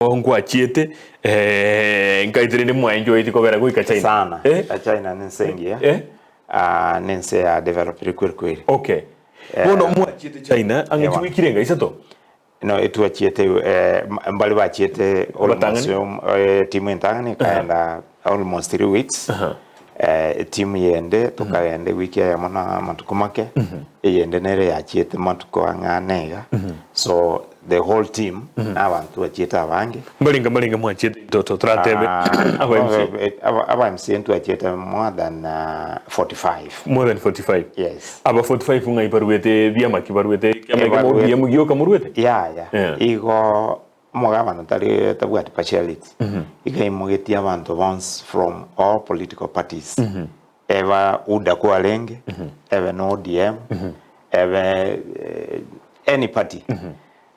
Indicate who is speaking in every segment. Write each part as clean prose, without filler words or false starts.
Speaker 1: ngwa chiete ngaitire ni mwanjo iti kobera guika China
Speaker 2: sana China nensengia nense ya developer kweli.
Speaker 1: Okay. Bono mwa chiete China angichu ikirenga isato.
Speaker 2: No etu chiete mbali ba chiete almost timu intangani kaenda almost 3 weeks. Timu yende tukaende wiki ya mona matukumake yende nere ya chiete matuko anganega. So the whole team abantu achieta abange
Speaker 1: mbalinga mwa chiete toto tratebe
Speaker 2: aba MCA ntu achieta more than 45. Yes.
Speaker 1: Aba 45 ngai paruete bia makibaruete kama mo bia mugio kamuruete
Speaker 2: yeah. Igo mogabana tari tabwati partiality igai mogeti abantu once from all political parties eva uda ko alenge eva no DM eva any party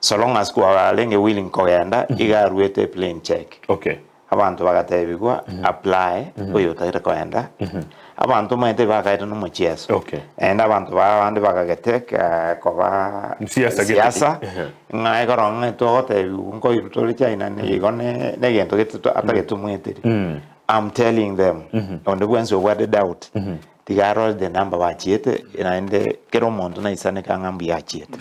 Speaker 2: so long as ko alenge willing ko yanda iga ruete plain check.
Speaker 1: Okay.
Speaker 2: Abantu bagatebigwa apply oyo tayira ko yanda abantu maite bakaita no mucheso.
Speaker 1: Okay.
Speaker 2: And abantu bandi bakageteka ko ba siasa ngai koronga to te ngo irutore China ne igone ne gento getu atagetu mueteri. I'm telling them on the ones who were the doubt tigaro the number wa chiete inaende kero muntu na isane kangambi ya chiete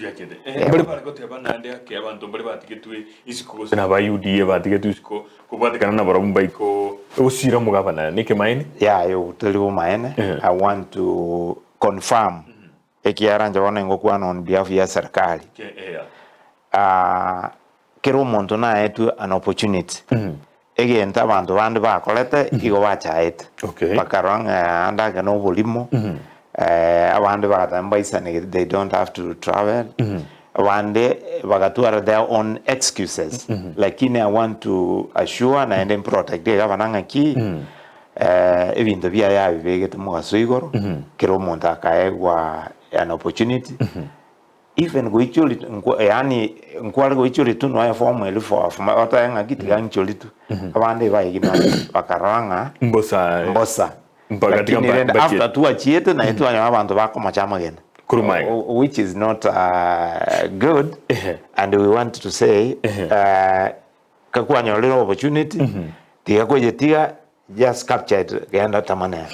Speaker 1: bali bali ko teba nande ke abantu bali batigetu isiko na ba UDA batigetu isiko ko batikana na barumba iko usira mugabana nike maine
Speaker 2: yo teliwo maine. I want to confirm ekiaranja wana ngokwana on behalf ya serikali kero muntu na etu an opportunity again abantu bandi bakolete igo bachaete bakaranga anda gano bolimo abandi bagatamba isane they don't have to travel abandi bagatwara their own excuses lakini I want to assure na and protect the abananga ki ebintu bya yabi begete mugaso igoro kero muntu akaegwa an opportunity even goicholi yani nkwale goicholi tu no ya form elifo afuma otanga kitiga ncholi tu abande bayigina bakaranga mbosa
Speaker 1: mpagatika
Speaker 2: budget after tu achiete na etu abantu bakoma chama gena
Speaker 1: kurumai
Speaker 2: which is not good and we want to say kakwanya little opportunity tiga kwejetia just captured genda tamana